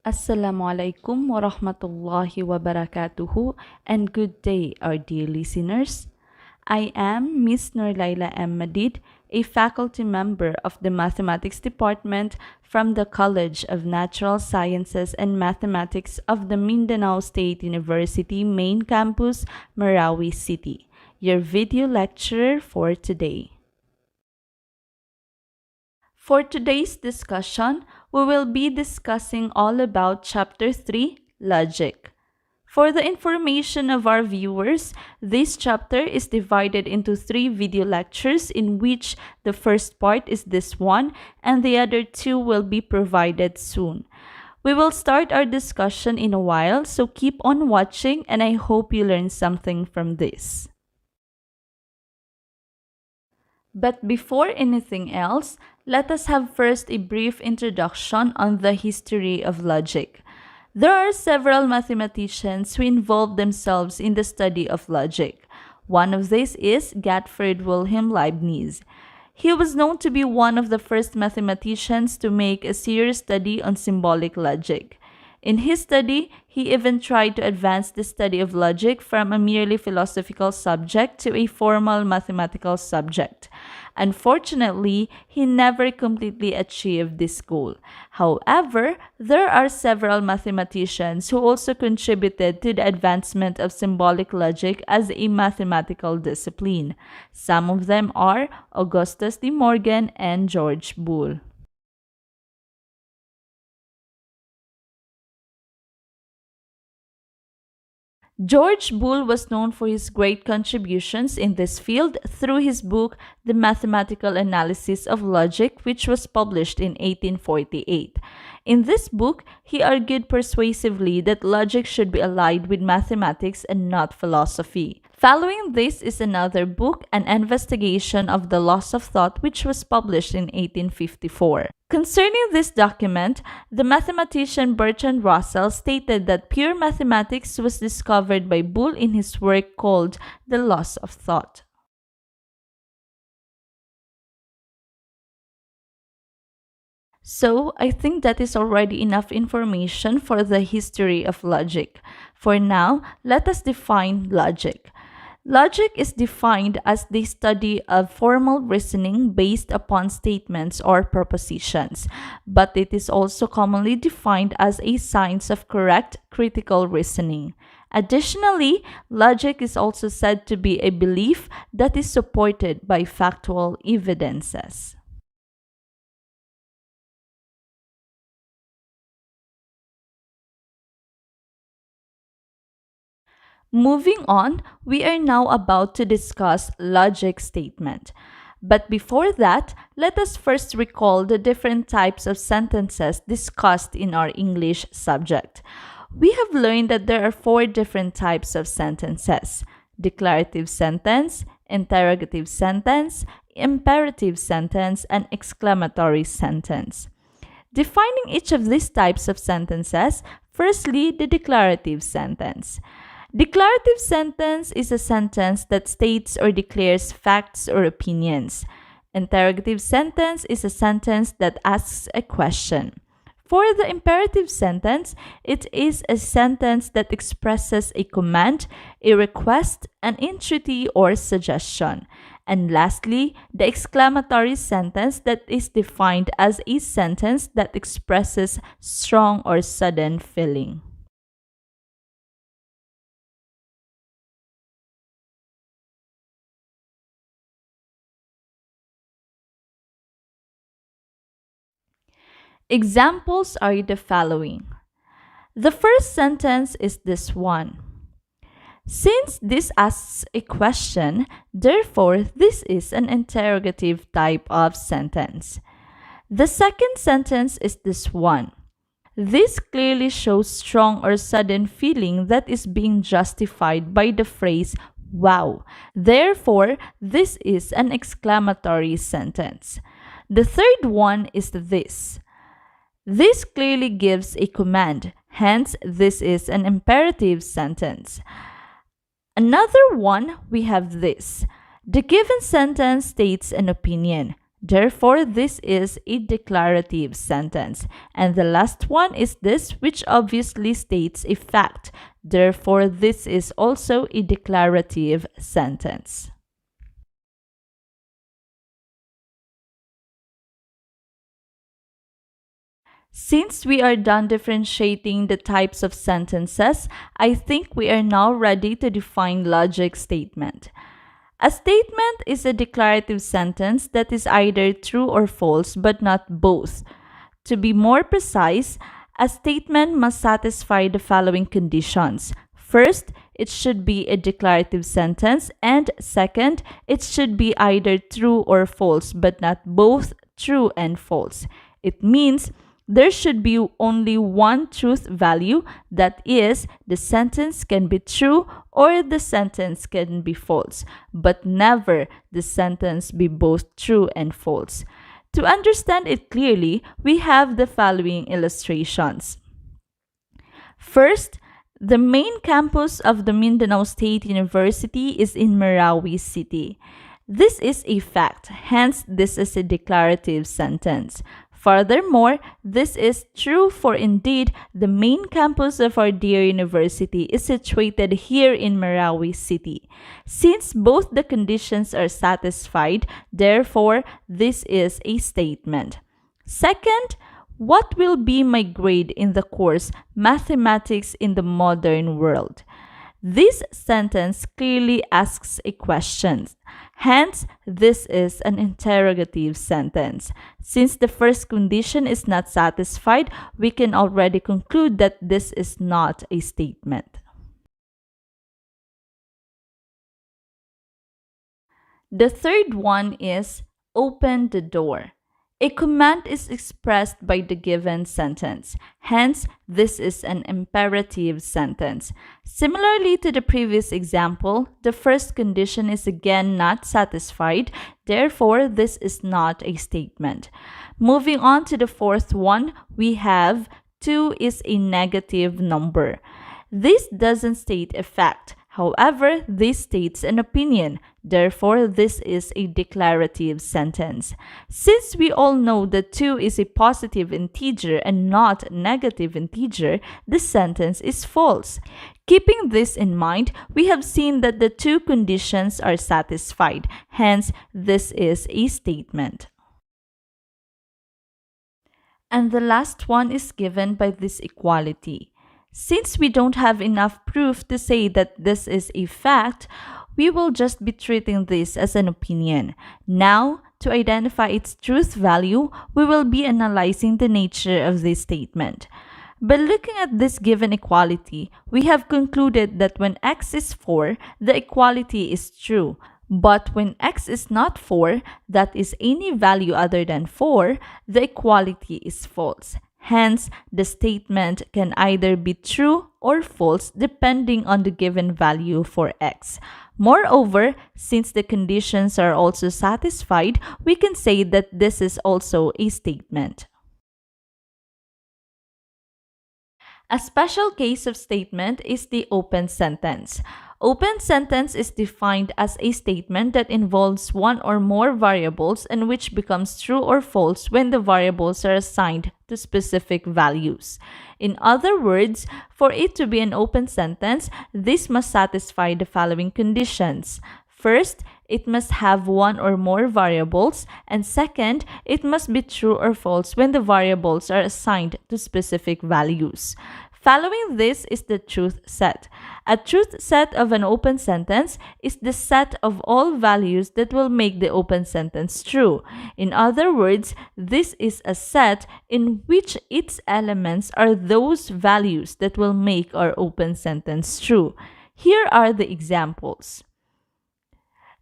Assalamu alaikum wa rahmatullahi wa barakatuhu, and good day, our dear listeners. I am Miss Norlailah M. Madid, a faculty member of the Mathematics Department from the College of Natural Sciences and Mathematics of the Mindanao State University Main Campus, Marawi City, your video lecturer for today. For today's discussion, we will be discussing all about Chapter 3, Logic. For the information of our viewers, this chapter is divided into 3 video lectures in which the first part is this one and the other 2 will be provided soon. We will start our discussion in a while, so keep on watching and I hope you learn something from this. But before anything else, let us have first a brief introduction on the history of logic. There are several mathematicians who involved themselves in the study of logic. One of these is Gottfried Wilhelm Leibniz. He was known to be one of the first mathematicians to make a serious study on symbolic logic. In his study, he even tried to advance the study of logic from a merely philosophical subject to a formal mathematical subject. Unfortunately, he never completely achieved this goal. However, there are several mathematicians who also contributed to the advancement of symbolic logic as a mathematical discipline. Some of them are Augustus De Morgan and George Boole. George Boole was known for his great contributions in this field through his book The Mathematical Analysis of Logic, which was published in 1848. In this book, he argued persuasively that logic should be allied with mathematics and not philosophy. Following this is another book, An Investigation of the Laws of Thought, which was published in 1854. Concerning this document, the mathematician Bertrand Russell stated that pure mathematics was discovered by Boole in his work called The Laws of Thought. So, I think that is already enough information for the history of logic. For now, let us define logic. Logic is defined as the study of formal reasoning based upon statements or propositions, but it is also commonly defined as a science of correct critical reasoning. Additionally, logic is also said to be a belief that is supported by factual evidences. Moving on, we are now about to discuss logic statement. But before that, let us first recall the different types of sentences discussed in our English subject. We have learned that there are 4 different types of sentences: declarative sentence, interrogative sentence, imperative sentence, and exclamatory sentence. Defining each of these types of sentences, firstly, the declarative sentence. Declarative sentence is a sentence that states or declares facts or opinions. Interrogative sentence is a sentence that asks a question. For the imperative sentence, it is a sentence that expresses a command, a request, an entreaty, or suggestion. And lastly, the exclamatory sentence that is defined as a sentence that expresses strong or sudden feeling. Examples are the following. The first sentence is this one. Since this asks a question, therefore this is an interrogative type of sentence. The second sentence is this one. This clearly shows strong or sudden feeling that is being justified by the phrase wow. Therefore, this is an exclamatory sentence. The third one is this. This clearly gives a command, hence this is an imperative sentence. Another one, we have this. The given sentence states an opinion. Therefore, this is a declarative sentence. And the last one is this, which obviously states a fact. Therefore, this is also a declarative sentence. Since we are done differentiating the types of sentences, I think we are now ready to define logic statement. A statement is a declarative sentence that is either true or false, but not both. To be more precise, a statement must satisfy the following conditions. First, it should be a declarative sentence, and second, it should be either true or false, but not both true and false. It means there should be only one truth value, that is, the sentence can be true or the sentence can be false, but never the sentence be both true and false. To understand it clearly, we have the following illustrations. First, the main campus of the Mindanao State University is in Marawi City. This is a fact, hence this is a declarative sentence. Furthermore, this is true, for indeed the main campus of our dear university is situated here in Marawi City. Since both the conditions are satisfied, therefore this is a statement. Second, what will be my grade in the course Mathematics in the Modern World? This sentence clearly asks a question. Hence, this is an interrogative sentence. Since the first condition is not satisfied, we can already conclude that this is not a statement. The third one is open the door. A command is expressed by the given sentence. Hence, this is an imperative sentence. Similarly to the previous example, the first condition is again not satisfied. Therefore, this is not a statement. Moving on to the fourth one, we have 2 is a negative number. This doesn't state a fact. However, this states an opinion. Therefore, this is a declarative sentence. Since we all know that 2 is a positive integer and not a negative integer, the sentence is false. Keeping this in mind, we have seen that the two conditions are satisfied. Hence, this is a statement. And the last one is given by this equality. Since we don't have enough proof to say that this is a fact, we will just be treating this as an opinion. Now, to identify its truth value, we will be analyzing the nature of this statement. By looking at this given equality, we have concluded that when x is 4, the equality is true. But when x is not 4, that is any value other than 4, the equality is false. Hence, the statement can either be true or false depending on the given value for x. Moreover, since the conditions are also satisfied, we can say that this is also a statement. A special case of statement is the open sentence. Open sentence is defined as a statement that involves one or more variables and which becomes true or false when the variables are assigned to specific values. In other words, for it to be an open sentence, this must satisfy the following conditions. First, it must have one or more variables, and second, it must be true or false when the variables are assigned to specific values. Following this is the truth set. A truth set of an open sentence is the set of all values that will make the open sentence true. In other words, this is a set in which its elements are those values that will make our open sentence true. Here are the examples.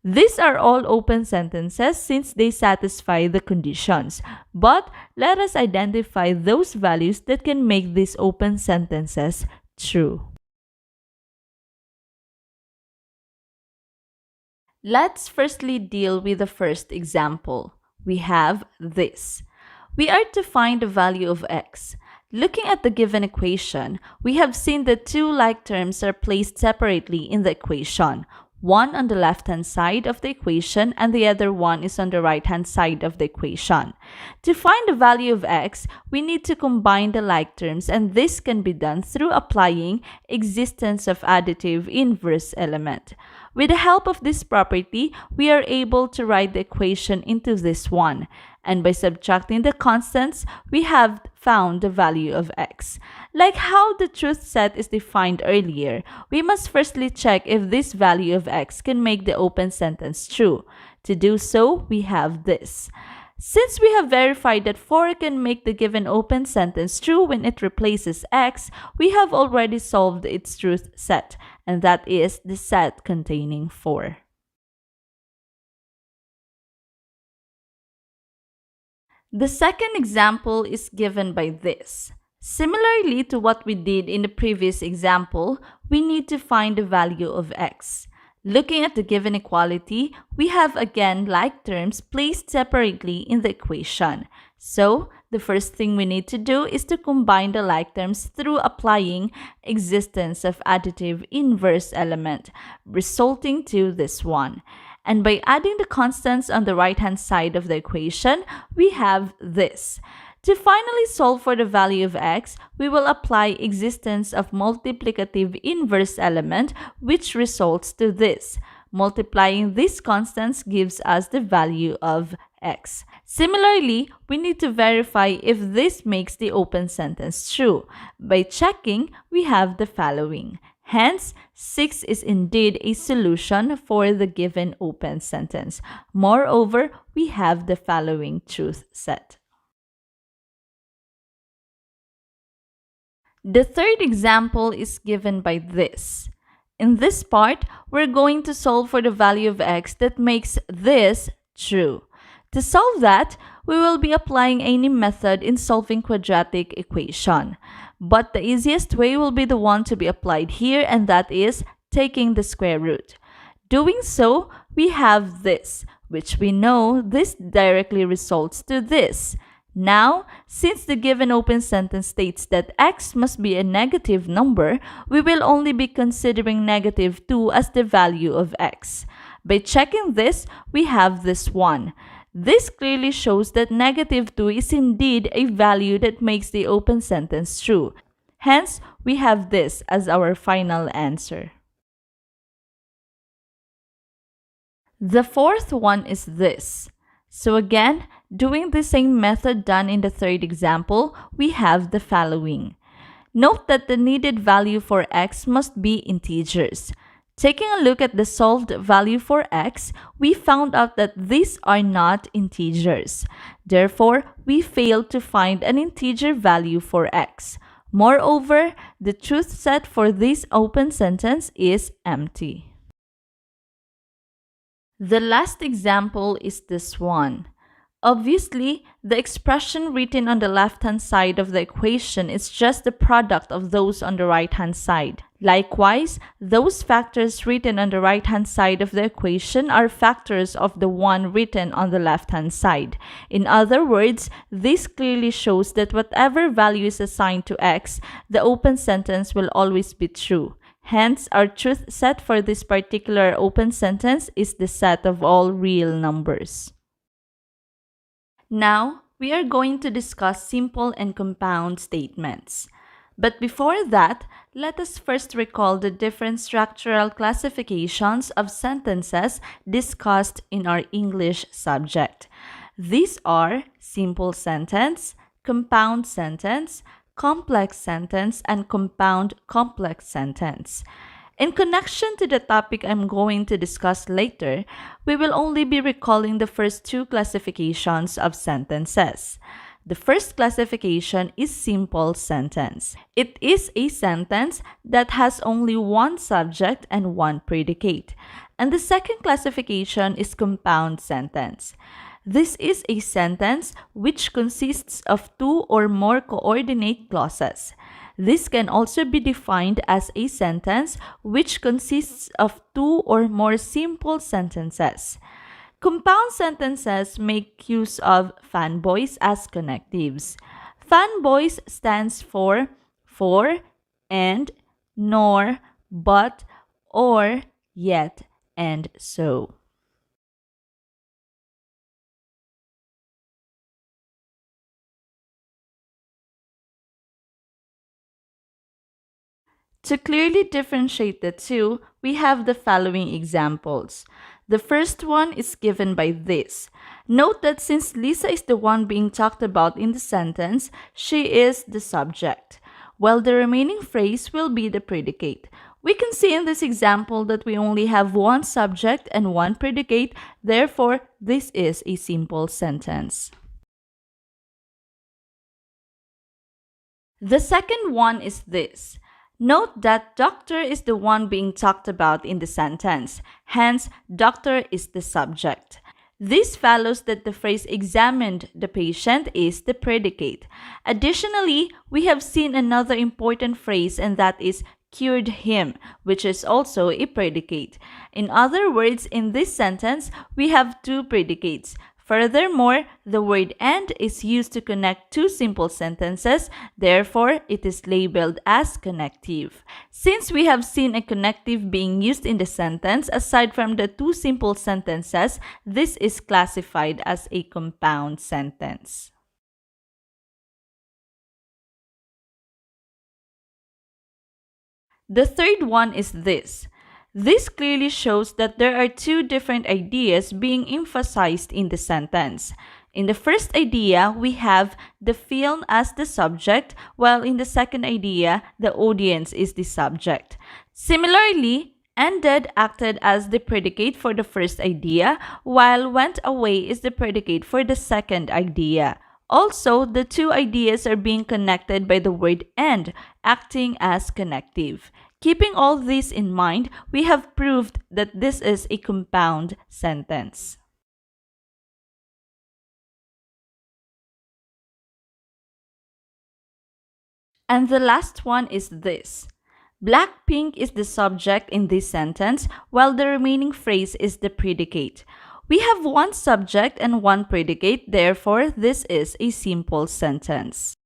These are all open sentences since they satisfy the conditions. But let us identify those values that can make these open sentences true. Let's firstly deal with the first example. We have this. We are to find the value of x. Looking at the given equation, we have seen that two like terms are placed separately in the equation. One on the left-hand side of the equation and the other one is on the right-hand side of the equation. To find the value of x, we need to combine the like terms, and this can be done through applying existence of additive inverse element. With the help of this property, we are able to write the equation into this one. And by subtracting the constants, we have found the value of x. Like how the truth set is defined earlier, we must firstly check if this value of x can make the open sentence true. To do so, we have this. Since we have verified that 4 can make the given open sentence true when it replaces x, we have already solved its truth set, and that is the set containing 4. The second example is given by this. Similarly to what we did in the previous example, we need to find the value of x. Looking at the given equality, we have again like terms placed separately in the equation. So, the first thing we need to do is to combine the like terms through applying existence of additive inverse element, resulting to this one. And by adding the constants on the right-hand side of the equation, we have this. To finally solve for the value of x, we will apply existence of multiplicative inverse element, which results to this. Multiplying these constants gives us the value of x. Similarly, we need to verify if this makes the open sentence true. By checking, we have the following. Hence, 6 is indeed a solution for the given open sentence. Moreover, we have the following truth set. The third example is given by this. In this part, we're going to solve for the value of x that makes this true. To solve that, we will be applying any method in solving quadratic equation. But the easiest way will be the one to be applied here, and that is taking the square root. Doing so, we have this, which we know this directly results to this. Now, since the given open sentence states that x must be a negative number, we will only be considering negative 2 as the value of x. By checking this, we have this one. This clearly shows that negative 2 is indeed a value that makes the open sentence true. Hence, we have this as our final answer. The fourth one is this. So again, doing the same method done in the third example, we have the following. Note that the needed value for x must be integers. Taking a look at the solved value for x, we found out that these are not integers. Therefore, we failed to find an integer value for x. Moreover, the truth set for this open sentence is empty. The last example is this one. Obviously, the expression written on the left-hand side of the equation is just the product of those on the right-hand side. Likewise, those factors written on the right-hand side of the equation are factors of the one written on the left-hand side. In other words, this clearly shows that whatever value is assigned to x, the open sentence will always be true. Hence, our truth set for this particular open sentence is the set of all real numbers. Now, we are going to discuss simple and compound statements. But before that, let us first recall the different structural classifications of sentences discussed in our English subject. These are simple sentence, compound sentence, complex sentence, and compound complex sentence. In connection to the topic I'm going to discuss later, we will only be recalling the first two classifications of sentences. The first classification is simple sentence. It is a sentence that has only one subject and one predicate. And the second classification is compound sentence. This is a sentence which consists of two or more coordinate clauses. This can also be defined as a sentence which consists of two or more simple sentences. Compound sentences make use of fanboys as connectives. Fanboys stands for, and, nor, but, or, yet, and so. To clearly differentiate the two, we have the following examples. The first one is given by this. Note that since Lisa is the one being talked about in the sentence, she is the subject, while the remaining phrase will be the predicate. We can see in this example that we only have one subject and one predicate, therefore, this is a simple sentence. The second one is this. Note that doctor is the one being talked about in the sentence, hence, doctor is the subject. This follows that the phrase examined the patient is the predicate. Additionally, we have seen another important phrase, and that is cured him, which is also a predicate. In other words, in this sentence, we have two predicates. Furthermore, the word and is used to connect two simple sentences, therefore, it is labeled as connective. Since we have seen a connective being used in the sentence, aside from the two simple sentences, this is classified as a compound sentence. The third one is this. This clearly shows that there are two different ideas being emphasized in the sentence. In the first idea, we have the film as the subject, while in the second idea, the audience is the subject. Similarly, ended acted as the predicate for the first idea, while went away is the predicate for the second idea. Also, the two ideas are being connected by the word and, acting as connective. Keeping all this in mind, we have proved that this is a compound sentence. And the last one is this. Blackpink is the subject in this sentence, while the remaining phrase is the predicate. We have one subject and one predicate, therefore, this is a simple sentence.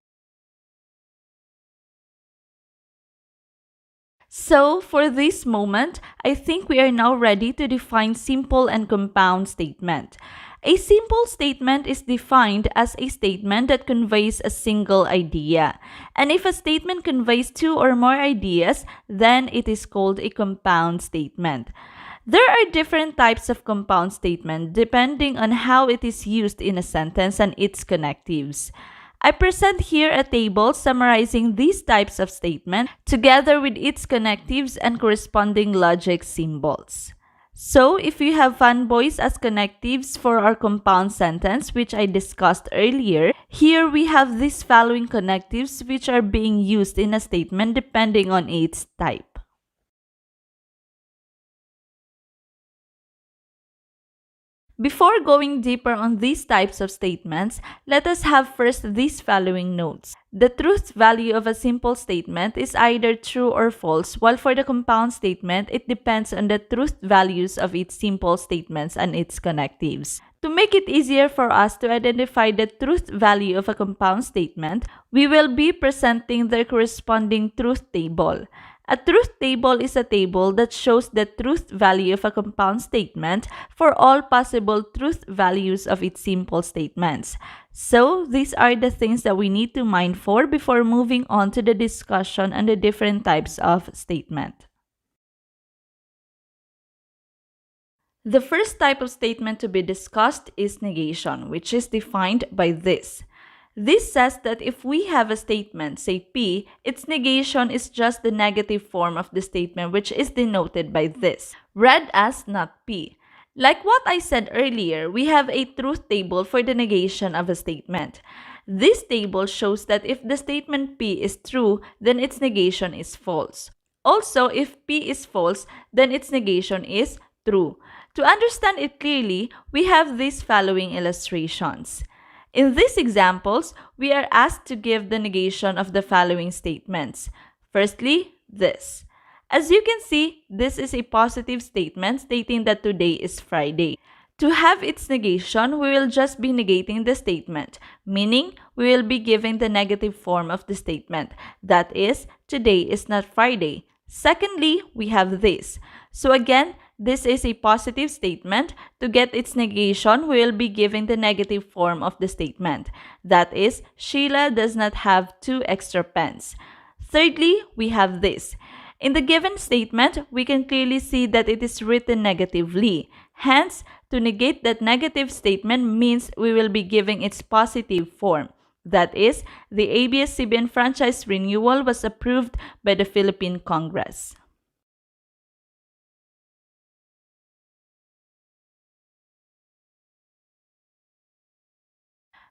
So, for this moment, I think we are now ready to define simple and compound statement. A simple statement is defined as a statement that conveys a single idea. And if a statement conveys two or more ideas, then it is called a compound statement. There are different types of compound statement depending on how it is used in a sentence and its connectives. I present here a table summarizing these types of statement together with its connectives and corresponding logic symbols. So, if you have fanboys as connectives for our compound sentence, which I discussed earlier, here we have these following connectives which are being used in a statement depending on its type. Before going deeper on these types of statements, let us have first these following notes. The truth value of a simple statement is either true or false, while for the compound statement, it depends on the truth values of its simple statements and its connectives. To make it easier for us to identify the truth value of a compound statement, we will be presenting their corresponding truth table. A truth table is a table that shows the truth value of a compound statement for all possible truth values of its simple statements. So, these are the things that we need to mind for before moving on to the discussion on the different types of statement. The first type of statement to be discussed is negation, which is defined by this. This says that if we have a statement, say P, its negation is just the negative form of the statement, which is denoted by this, read as not P. Like what I said earlier, we have a truth table for the negation of a statement. This table shows that if the statement P is true, then its negation is false. Also, if P is false, then its negation is true. To understand it clearly, we have these following illustrations. In these examples, we are asked to give the negation of the following statements. Firstly, this. As you can see, this is a positive statement stating that today is Friday. To have its negation, we will just be negating the statement, meaning we will be giving the negative form of the statement. That is, today is not Friday. Secondly, we have this. So again, this is a positive statement, to get its negation, we will be giving the negative form of the statement. That is, Sheila does not have 2 extra pens. Thirdly, we have this. In the given statement, we can clearly see that it is written negatively. Hence, to negate that negative statement means we will be giving its positive form. That is, the ABS-CBN franchise renewal was approved by the Philippine Congress.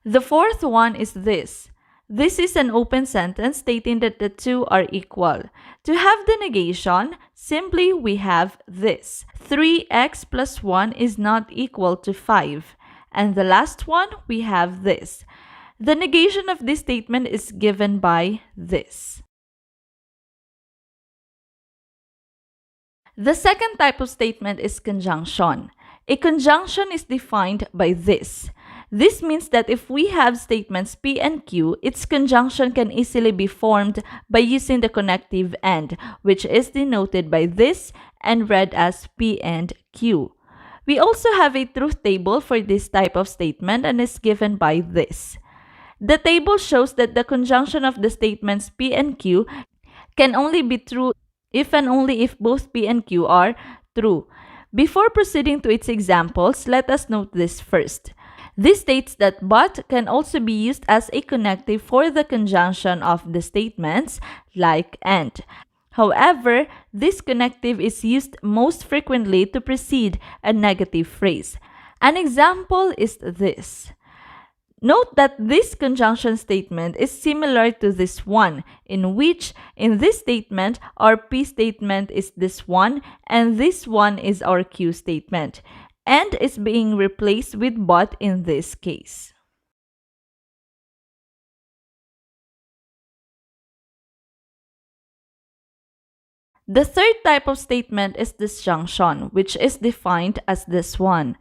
The fourth one is this. This is an open sentence stating that the two are equal. To have the negation, simply we have this. 3x plus 1 is not equal to 5. And the last one, we have this. The negation of this statement is given by this. The second type of statement is conjunction. A conjunction is defined by this. This means that if we have statements P and Q, its conjunction can easily be formed by using the connective and, which is denoted by this and read as P and Q. We also have a truth table for this type of statement and is given by this. The table shows that the conjunction of the statements P and Q can only be true if and only if both P and Q are true. Before proceeding to its examples, let us note this first. This states that but can also be used as a connective for the conjunction of the statements like and. However, this connective is used most frequently to precede a negative phrase. An example is this. Note that this conjunction statement is similar to this one, in which, in this statement, our P statement is this one, and this one is our Q statement, and is being replaced with but in this case. The third type of statement is disjunction, which is defined as this one.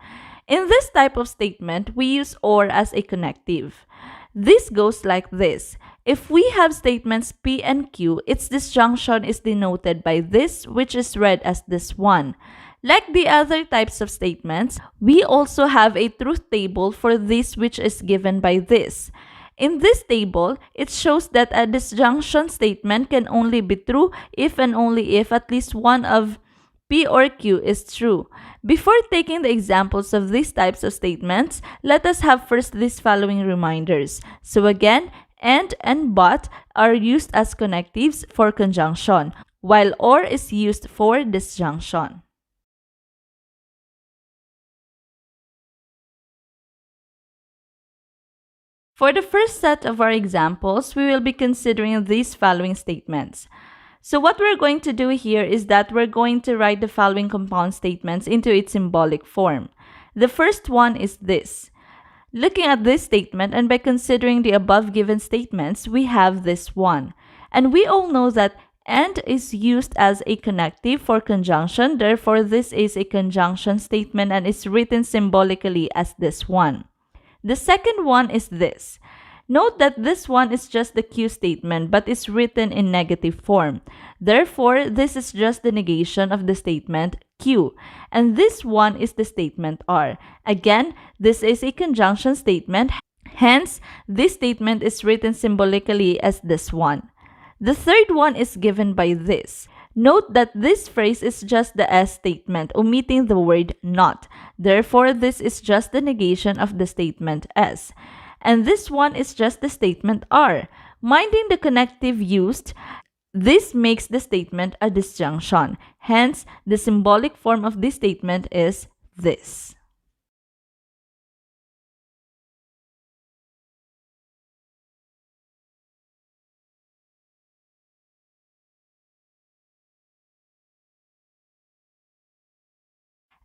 In this type of statement, we use or as a connective. This goes like this. If we have statements P and Q, its disjunction is denoted by this, which is read as this one. Like the other types of statements, we also have a truth table for this, which is given by this. In this table, it shows that a disjunction statement can only be true if and only if at least one of P or Q is true. Before taking the examples of these types of statements, let us have first these following reminders. So again, and but are used as connectives for conjunction, while or is used for disjunction. For the first set of our examples, we will be considering these following statements. So what we're going to do here is that we're going to write the following compound statements into its symbolic form. The first one is this. Looking at this statement and by considering the above given statements, we have this one. And we all know that and is used as a connective for conjunction, therefore this is a conjunction statement and is written symbolically as this one. The second one is this. Note that this one is just the Q statement but is written in negative form. Therefore, this is just the negation of the statement Q. And this one is the statement R. Again, this is a conjunction statement. Hence, this statement is written symbolically as this one. The third one is given by this. Note that this phrase is just the S statement, omitting the word not. Therefore, this is just the negation of the statement S. And this one is just the statement R. Minding the connective used, this makes the statement a disjunction. Hence, the symbolic form of this statement is this.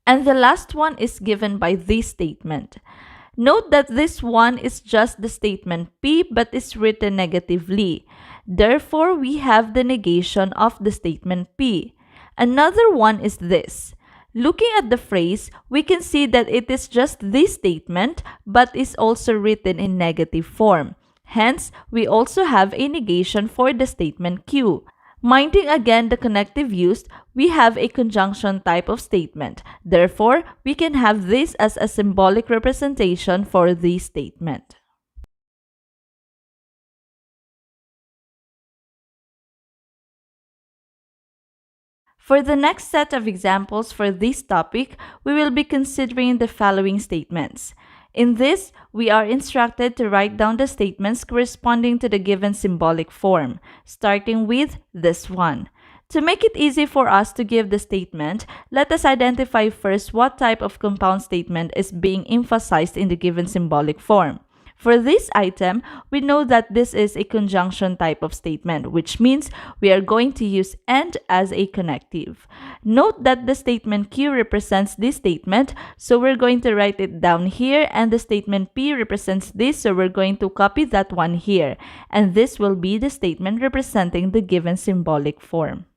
And the last one is given by this statement. Note that this one is just the statement P but is written negatively. Therefore, we have the negation of the statement P. Another one is this. Looking at the phrase, we can see that it is just this statement but is also written in negative form. Hence, we also have a negation for the statement Q. Minding again the connective used, we have a conjunction type of statement. Therefore, we can have this as a symbolic representation for the statement. For the next set of examples for this topic, we will be considering the following statements. In this, we are instructed to write down the statements corresponding to the given symbolic form, starting with this one. To make it easy for us to give the statement, let us identify first what type of compound statement is being emphasized in the given symbolic form. For this item, we know that this is a conjunction type of statement, which means we are going to use and as a connective. Note that the statement Q represents this statement, so we're going to write it down here, and the statement P represents this, so we're going to copy that one here. And this will be the statement representing the given symbolic form.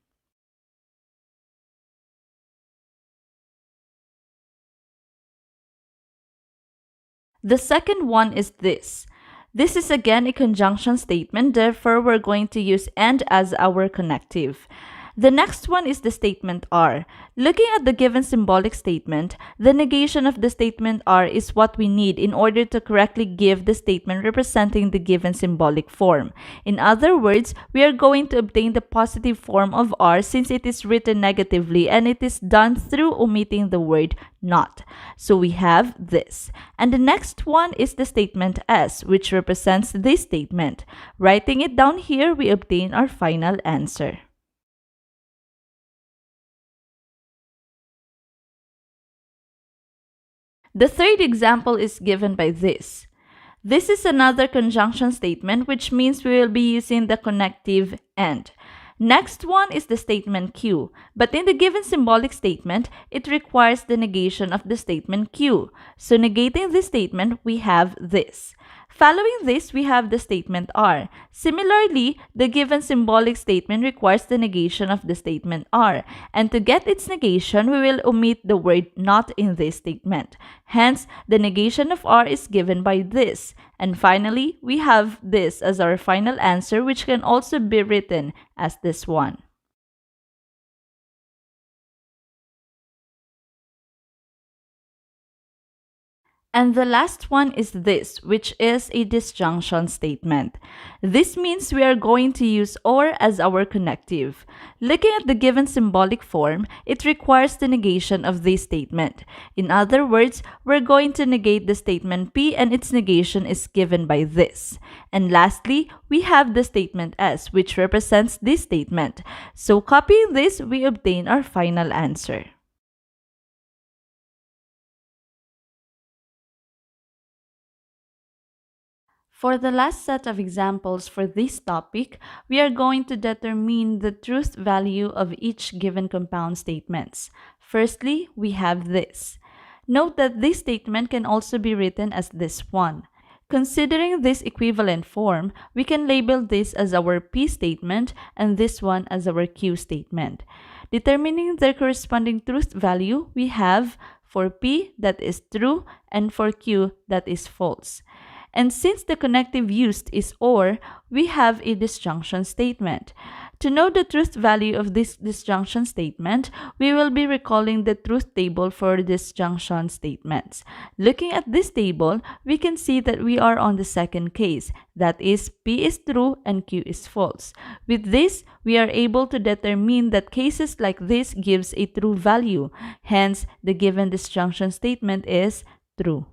The second one is this. This is again a conjunction statement, therefore we're going to use and as our connective. The next one is the statement R. Looking at the given symbolic statement, the negation of the statement R is what we need in order to correctly give the statement representing the given symbolic form. In other words, we are going to obtain the positive form of R since it is written negatively, and it is done through omitting the word not. So we have this. And the next one is the statement S, which represents this statement. Writing it down here, we obtain our final answer. The third example is given by this. This is another conjunction statement, which means we will be using the connective and. Next one is the statement Q, but in the given symbolic statement, it requires the negation of the statement Q. So negating this statement, we have this. Following this, we have the statement R. Similarly, the given symbolic statement requires the negation of the statement R. And to get its negation, we will omit the word not in this statement. Hence, the negation of R is given by this. And finally, we have this as our final answer, which can also be written as this one. And the last one is this, which is a disjunction statement. This means we are going to use or as our connective. Looking at the given symbolic form, it requires the negation of this statement. In other words, we're going to negate the statement P, and its negation is given by this. And lastly, we have the statement S, which represents this statement. So copying this, we obtain our final answer. For the last set of examples for this topic, we are going to determine the truth value of each given compound statements. Firstly, we have this. Note that this statement can also be written as this one. Considering this equivalent form, we can label this as our P statement and this one as our Q statement. Determining their corresponding truth value, we have for P that is true and for Q that is false. And since the connective used is or, we have a disjunction statement. To know the truth value of this disjunction statement, we will be recalling the truth table for disjunction statements. Looking at this table, we can see that we are on the second case, that is, P is true and Q is false. With this, we are able to determine that cases like this gives a true value. Hence, the given disjunction statement is true.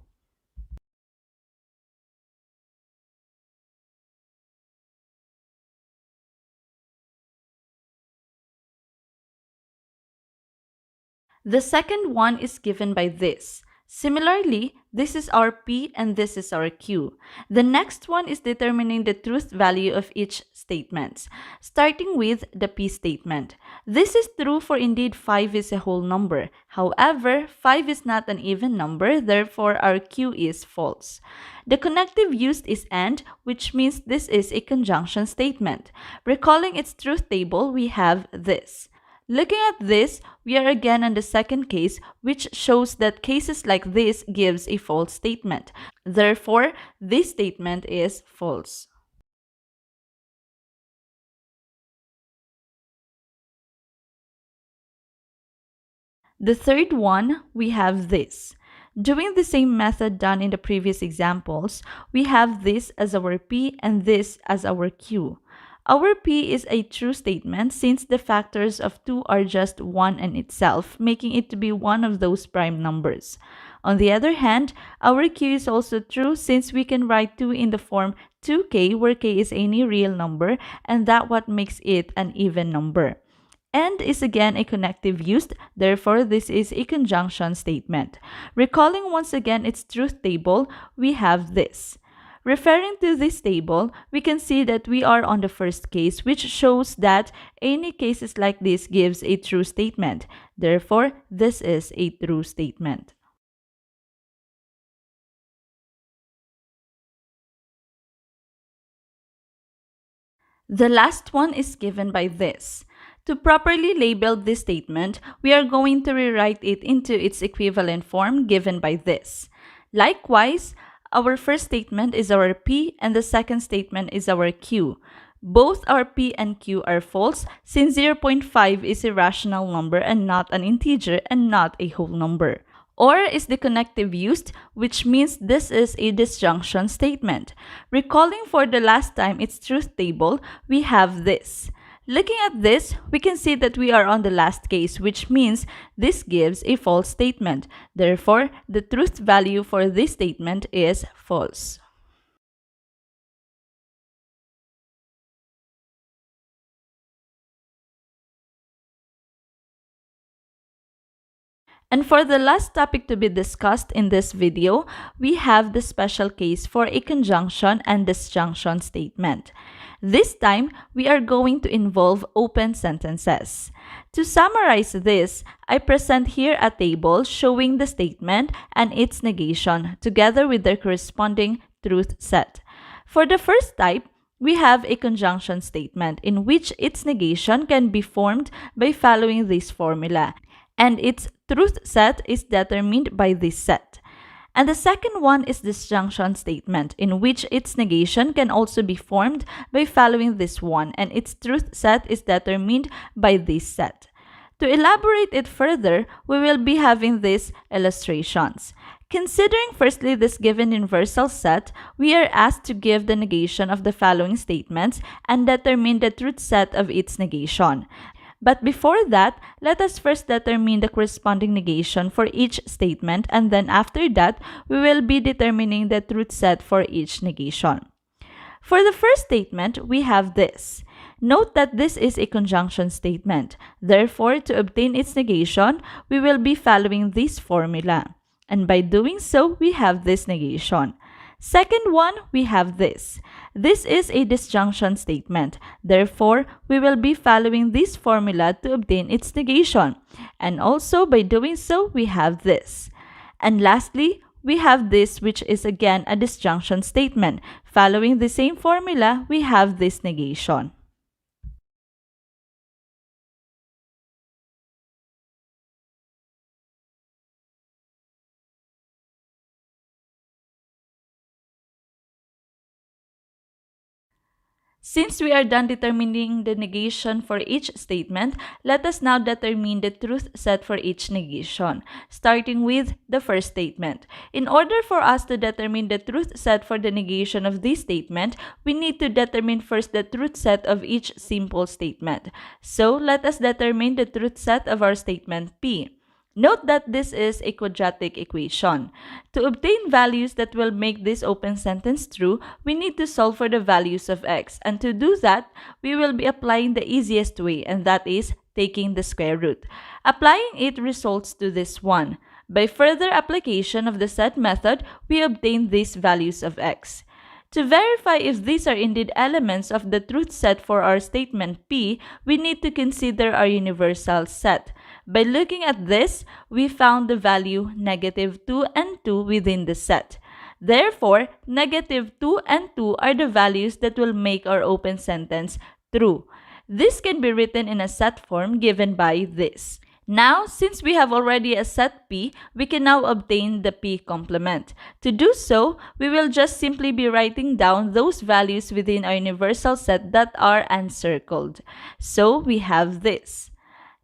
The second one is given by this. Similarly, this is our P and this is our Q. The next one is determining the truth value of each statement, starting with the P statement. This is true for indeed 5 is a whole number. However, 5 is not an even number, therefore our Q is false. The connective used is and, which means this is a conjunction statement. Recalling its truth table, we have this. Looking at this, we are again on the second case, which shows that cases like this gives a false statement. Therefore, this statement is false. The third one, we have this. Doing the same method done in the previous examples, we have this as our P and this as our Q. Our P is a true statement since the factors of 2 are just 1 in itself, making it to be one of those prime numbers. On the other hand, our Q is also true since we can write 2 in the form 2k where k is any real number and that what makes it an even number. And is again a connective used, therefore this is a conjunction statement. Recalling once again its truth table, we have this. Referring to this table, we can see that we are on the first case, which shows that any cases like this gives a true statement. Therefore, this is a true statement. The last one is given by this. To properly label this statement, we are going to rewrite it into its equivalent form given by this. Likewise, our first statement is our P and the second statement is our Q. Both our P and Q are false since 0.5 is a rational number and not an integer and not a whole number. Or is the connective used, which means this is a disjunction statement. Recalling for the last time its truth table, we have this. Looking at this, we can see that we are on the last case, which means this gives a false statement. Therefore, the truth value for this statement is false. And for the last topic to be discussed in this video, we have the special case for a conjunction and disjunction statement. This time, we are going to involve open sentences. To summarize this, I present here a table showing the statement and its negation together with their corresponding truth set. For the first type, we have a conjunction statement in which its negation can be formed by following this formula, and its truth set is determined by this set. And the second one is disjunction statement, in which its negation can also be formed by following this one, and its truth set is determined by this set. To elaborate it further, we will be having these illustrations. Considering firstly this given universal set, we are asked to give the negation of the following statements and determine the truth set of its negation. But before that, let us first determine the corresponding negation for each statement, and then after that, we will be determining the truth set for each negation. For the first statement, we have this. Note that this is a conjunction statement. Therefore, to obtain its negation, we will be following this formula. And by doing so, we have this negation. Second one, we have this. This is a disjunction statement. Therefore, we will be following this formula to obtain its negation. And also, by doing so, we have this. And lastly, we have this, which is again a disjunction statement. Following the same formula, we have this negation. Since we are done determining the negation for each statement, let us now determine the truth set for each negation, starting with the first statement. In order for us to determine the truth set for the negation of this statement, we need to determine first the truth set of each simple statement. So, let us determine the truth set of our statement P. Note that this is a quadratic equation. To obtain values that will make this open sentence true, we need to solve for the values of x. And to do that, we will be applying the easiest way, and that is taking the square root. Applying it results to this one. By further application of the set method, we obtain these values of x. To verify if these are indeed elements of the truth set for our statement P, we need to consider our universal set. By looking at this, we found the value -2 and 2 within the set. Therefore, -2 and 2 are the values that will make our open sentence true. This can be written in a set form given by this. Now, since we have already a set P, we can now obtain the P complement. To do so, we will just simply be writing down those values within our universal set that are encircled. So, we have this.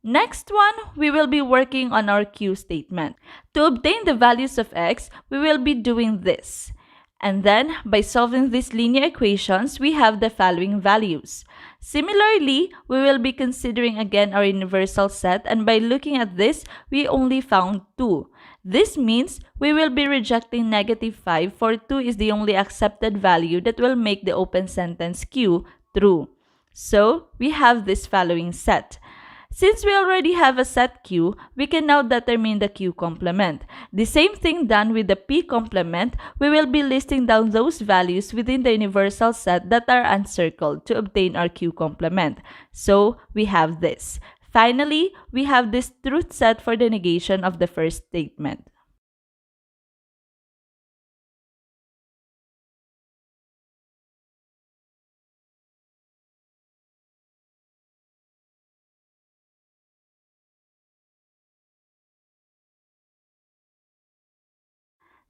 Next one, we will be working on our Q statement. To obtain the values of x, we will be doing this. And then, by solving these linear equations, we have the following values. Similarly, we will be considering again our universal set, and by looking at this, we only found 2. This means we will be rejecting -5 for 2 is the only accepted value that will make the open sentence Q true. So, we have this following set. Since we already have a set Q, we can now determine the Q complement. The same thing done with the P complement, we will be listing down those values within the universal set that are uncircled to obtain our Q complement. So, we have this. Finally, we have this truth set for the negation of the first statement.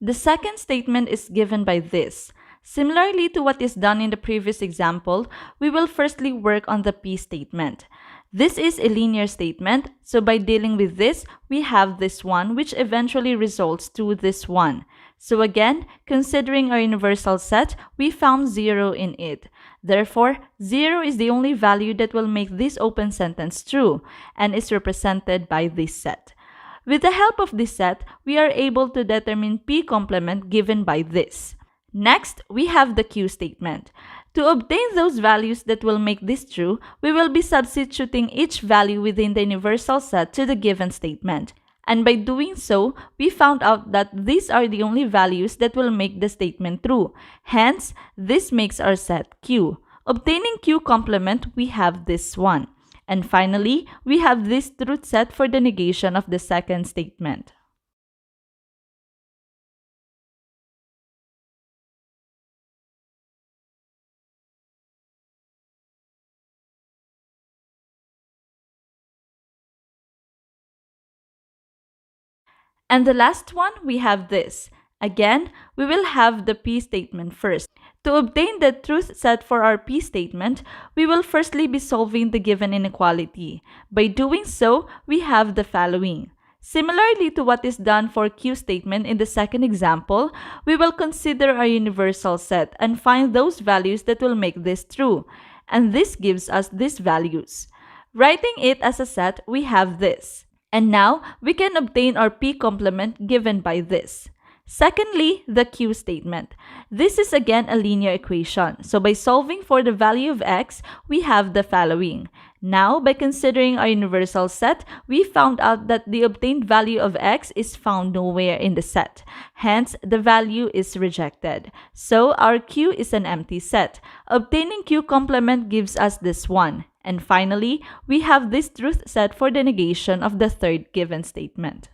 The second statement is given by this. Similarly to what is done in the previous example, we will firstly work on the P statement. This is a linear statement, so by dealing with this, we have this one which eventually results to this one. So again, considering our universal set, we found 0 in it. Therefore, 0 is the only value that will make this open sentence true and is represented by this set. With the help of this set, we are able to determine P complement given by this. Next, we have the Q statement. To obtain those values that will make this true, we will be substituting each value within the universal set to the given statement. And by doing so, we found out that these are the only values that will make the statement true. Hence, this makes our set Q. Obtaining Q complement, we have this one. And finally, we have this truth set for the negation of the second statement. And the last one, we have this. Again, we will have the P statement first. To obtain the truth set for our P statement, we will firstly be solving the given inequality. By doing so, we have the following. Similarly to what is done for Q statement in the second example, we will consider our universal set and find those values that will make this true. And this gives us these values. Writing it as a set, we have this. And now, we can obtain our P complement given by this. Secondly, the Q statement. This is again a linear equation. So by solving for the value of x, we have the following. Now, by considering our universal set, we found out that the obtained value of x is found nowhere in the set. Hence, the value is rejected. So our Q is an empty set. Obtaining Q complement gives us this one. And finally, we have this truth set for the negation of the third given statement.